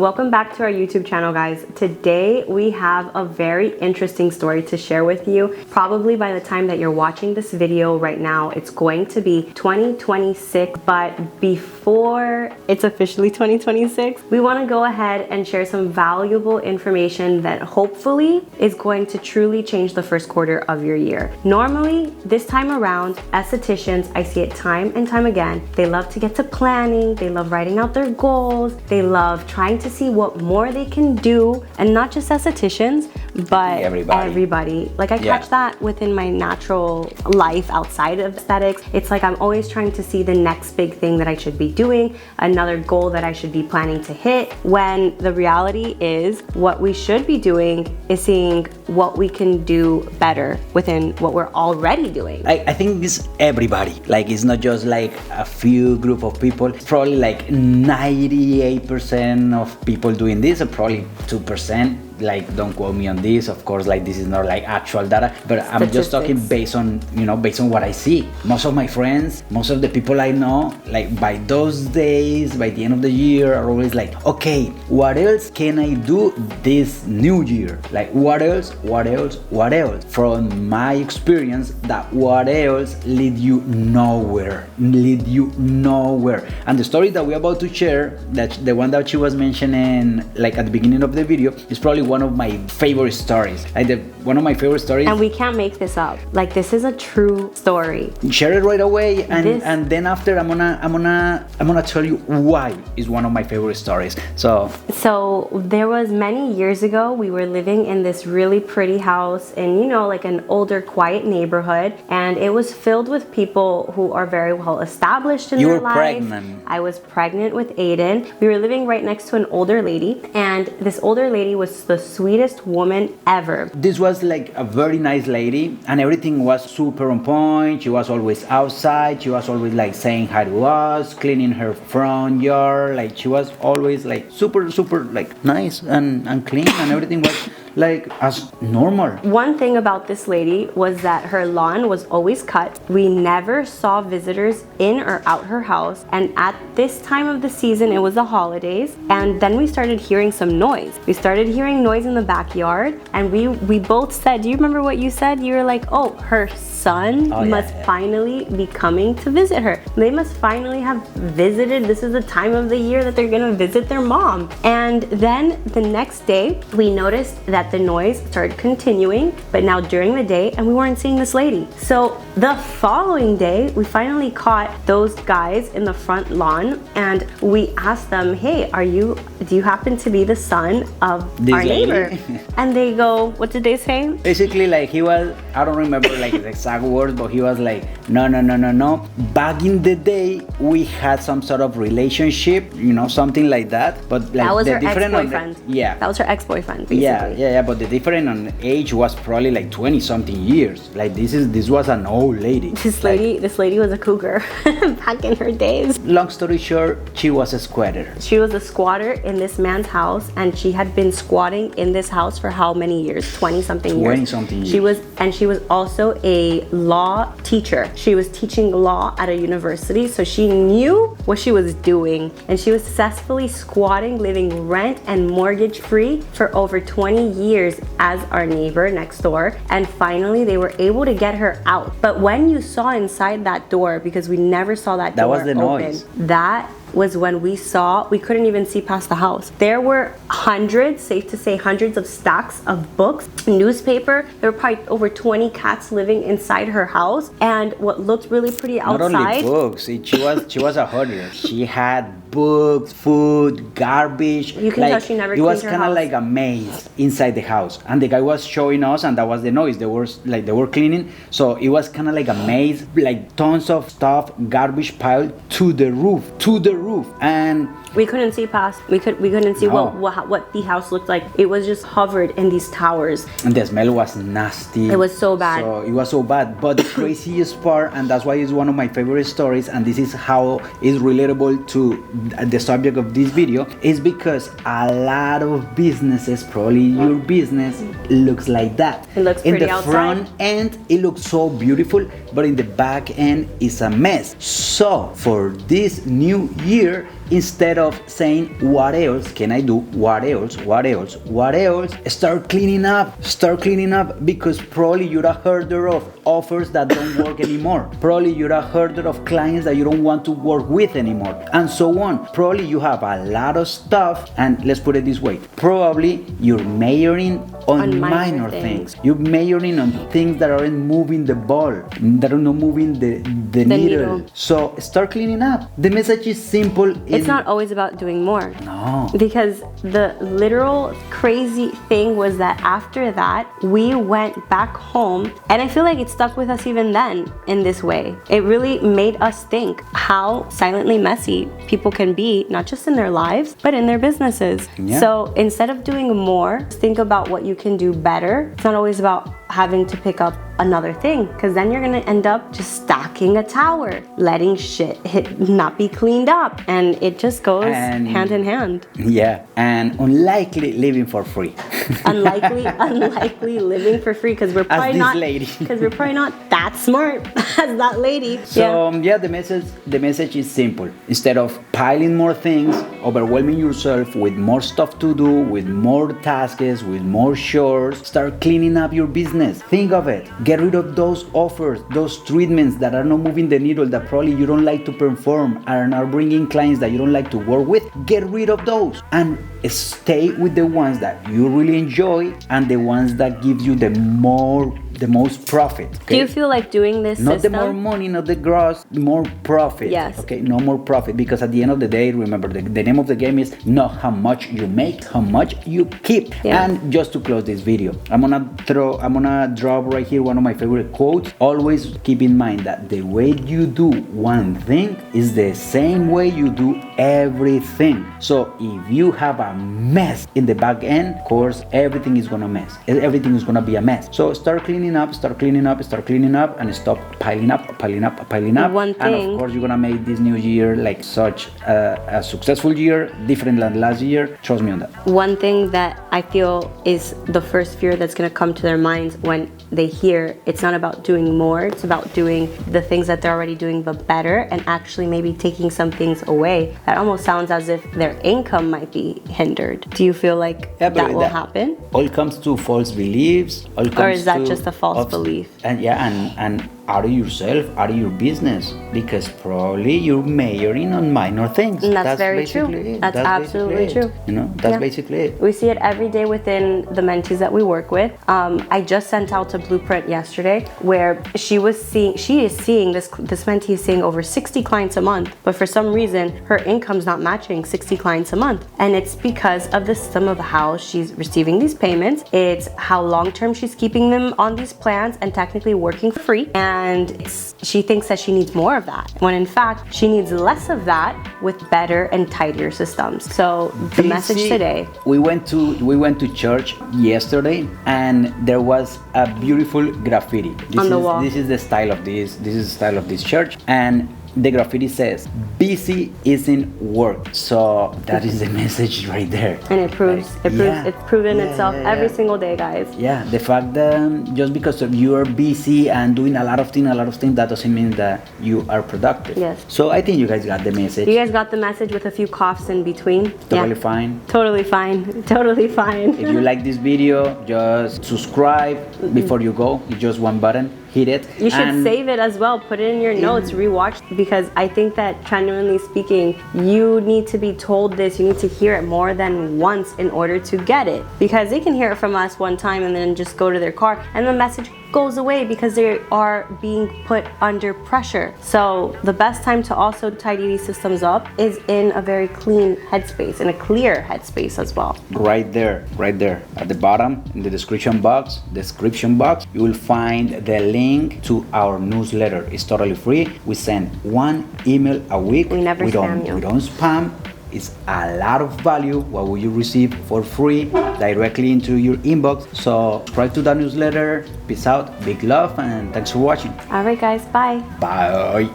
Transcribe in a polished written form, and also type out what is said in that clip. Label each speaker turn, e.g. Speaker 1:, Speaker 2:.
Speaker 1: Welcome back to our YouTube channel, guys. Today we have a very interesting story to share with you. Probably by the time that you're watching this video right now, it's going to be 2026, but before it's officially 2026, we want to go ahead and share some valuable information that hopefully is going to truly change the first quarter of your year. Normally, this time around, estheticians, I see it time and time again, they love to get to planning, they love writing out their goals, they love trying to see what more they can do, and not just estheticians, but everybody. Like I catch that within my natural life outside of aesthetics. It's like I'm always trying to see the next big thing that I should be doing, another goal that I should be planning to hit, when the reality is what we should be doing is seeing what we can do better within what we're already doing.
Speaker 2: I think it's everybody. Like it's not just like a few group of people. It's probably like 98% of people doing this, or probably 2%. Like, don't quote me on this, of course, like this is not like actual data, but I'm just talking based on, based on what I see. Most of my friends, most of the people I know, like by those days, by the end of the year, are always like, okay, what else can I do this new year? Like what else? From my experience, that what else lead you nowhere. And the story that we're about to share, that the one that she was mentioning like at the beginning of the video, is probably one of my favorite stories. One of my favorite stories.
Speaker 1: And we can't make this up. Like this is a true story.
Speaker 2: Share it right away, and then after I'm gonna tell you why it's one of my favorite stories. So
Speaker 1: there was many years ago, we were living in this really pretty house in like an older, quiet neighborhood, and it was filled with people who are very well established in their life.
Speaker 2: You were pregnant.
Speaker 1: I was pregnant with Aiden. We were living right next to an older lady, and this older lady was the sweetest woman ever.
Speaker 2: This was like a very nice lady, and everything was super on point. She was always outside. She was always like saying hi to us, cleaning her front yard. Like she was always like super like nice and clean, and everything was like as normal.
Speaker 1: One thing about this lady was that her lawn was always cut. We never saw visitors in or out her house, and at this time of the season, it was the holidays, and then we started hearing some noise. We started hearing noise in the backyard, and we both said, do you remember what you said? You were like, oh, her son must finally be coming to visit her. They must finally have visited. This is the time of the year that they're gonna visit their mom. And then the next day, we noticed that the noise started continuing, but now during the day, and we weren't seeing this lady. So the following day, we finally caught those guys in the front lawn, and we asked them, hey, do you happen to be the son of our neighbor? And they go, what did they say?
Speaker 2: Basically, like he was, I don't remember like his exact words, but he was like, no. Back in the day, we had some sort of relationship, something like that. But like
Speaker 1: that was
Speaker 2: the
Speaker 1: her ex-boyfriend.
Speaker 2: That
Speaker 1: was her ex-boyfriend, basically.
Speaker 2: Yeah. But the difference on age was probably like 20 something years. Like this was an old lady.
Speaker 1: This lady was a cougar back in her days.
Speaker 2: Long story short, she was a squatter.
Speaker 1: She was a squatter in this man's house, and she had been squatting in this house for how many years? 20 something years. She was also a law teacher. She was teaching law at a university, so she knew what she was doing, and she was successfully squatting, living rent and mortgage free for over 20 years as our neighbor next door, and finally they were able to get her out. But when you saw inside that door, because we never saw that door
Speaker 2: was the
Speaker 1: open,
Speaker 2: noise.
Speaker 1: that was when we couldn't even see past the house. There were safe to say hundreds of stacks of books, newspaper. There were probably over 20 cats living inside her house, and what looked really pretty outside.
Speaker 2: Not only books, she was a hoarder. She had books, food, garbage.
Speaker 1: You can tell she never cleaned her house. It was
Speaker 2: kind of like a maze inside the house, and the guy was showing us, and that was the noise. They were cleaning, so it was kind of like a maze, like tons of stuff, garbage piled to the roof, and
Speaker 1: we couldn't see past. We couldn't see what the house looked like. It was just covered in these towers,
Speaker 2: and the smell was nasty.
Speaker 1: It was so bad.
Speaker 2: It was so bad. But the craziest part, and that's why it's one of my favorite stories, and this is how it's relatable to the subject of this video, is because a lot of businesses, probably your business, looks like that.
Speaker 1: It looks pretty outside.
Speaker 2: In the front end, it looks so beautiful, but in the back end, it's a mess. So for this new year, instead of saying, what else can I do? What else? Start cleaning up, because probably you're a herder of offers that don't work anymore. Probably you're a herder of clients that you don't want to work with anymore, and so on. Probably you have a lot of stuff, and let's put it this way, probably you're majoring on minor things. You're majoring on things that aren't moving the ball, that are not moving the needle. So start cleaning up. The message is simple.
Speaker 1: It's not always about doing more.
Speaker 2: No.
Speaker 1: Because the literal crazy thing was that after that, we went back home, and I feel like it stuck with us even then in this way. It really made us think how silently messy people can be, not just in their lives, but in their businesses.
Speaker 2: Yeah.
Speaker 1: So instead of doing more, think about what you can do better. It's not always about having to pick up another thing, because then you're gonna end up just stacking a tower, letting shit not be cleaned up, and it just goes hand in hand.
Speaker 2: Yeah, and unlikely living for free.
Speaker 1: unlikely living for free, because we're probably not that smart as that lady.
Speaker 2: So the message is simple. Instead of piling more things, overwhelming yourself with more stuff to do, with more tasks, with more chores, start cleaning up your business. Think of it. Get rid of those offers, those treatments that are not moving the needle, that probably you don't like to perform, are not bringing clients that you don't like to work with. Get rid of those and stay with the ones that you really enjoy and the ones that give you the most profit. Okay?
Speaker 1: Do you feel like doing this
Speaker 2: not
Speaker 1: system?
Speaker 2: The more money, not the gross, more profit.
Speaker 1: Yes.
Speaker 2: Okay, no more profit, because at the end of the day, remember, the name of the game is not how much you make, how much you keep.
Speaker 1: Yeah.
Speaker 2: And just to close this video, I'm gonna drop right here one of my favorite quotes. Always keep in mind that the way you do one thing is the same way you do everything. So if you have a mess in the back end, of course, everything is gonna be a mess. So start cleaning up, and stop piling up.
Speaker 1: One thing,
Speaker 2: and of course, you're gonna make this new year like such a successful year, different than last year. Trust me on that.
Speaker 1: One thing that I feel is the first fear that's gonna come to their minds when they hear it's not about doing more, it's about doing the things that they're already doing but better, and actually maybe taking some things away. That almost sounds as if their income might be hindered. Do you feel like that will happen?
Speaker 2: All comes to false beliefs.
Speaker 1: Or is that just a false belief?
Speaker 2: And out of yourself, out of your business, because probably you're majoring on minor things.
Speaker 1: And that's very true. That's absolutely true.
Speaker 2: You know, that's basically it.
Speaker 1: We see it every day within the mentees that we work with. I just sent out a blueprint yesterday where she is seeing this mentee is seeing over 60 clients a month, but for some reason her income's not matching 60 clients a month. And it's because of the system of how she's receiving these payments. It's how long-term she's keeping them on these plans and technically working for free. And she thinks that she needs more of that, when in fact she needs less of that with better and tidier systems. So the message today,
Speaker 2: we went to church yesterday, and there was a beautiful graffiti.
Speaker 1: On the wall.
Speaker 2: This is the style of this church, and the graffiti says, busy isn't work. So that is the message right there.
Speaker 1: And it proves, it's proven itself every single day, guys.
Speaker 2: Yeah, the fact that just because you are busy and doing a lot of things, that doesn't mean that you are productive.
Speaker 1: Yes.
Speaker 2: So I think you guys got the message.
Speaker 1: You guys got the message with a few coughs in between.
Speaker 2: Totally fine.
Speaker 1: Totally fine. Totally fine.
Speaker 2: If you like this video, just subscribe before you go. It's just one button. Hit it.
Speaker 1: You should save it as well. Put it in your notes, rewatch, because I think that genuinely speaking, you need to be told this. You need to hear it more than once in order to get it, because they can hear it from us one time and then just go to their car and the message goes away because they are being put under pressure. So the best time to also tidy these systems up is in a very clean headspace, in a clear headspace as well.
Speaker 2: Right there at the bottom in the description box, you will find the link to our newsletter. It's totally free. We send one email a week.
Speaker 1: We never spam you.
Speaker 2: We don't spam. It's a lot of value. What will you receive for free directly into your inbox? So subscribe to that newsletter. Peace out, big love, and thanks for watching.
Speaker 1: All right, guys, bye.
Speaker 2: Bye.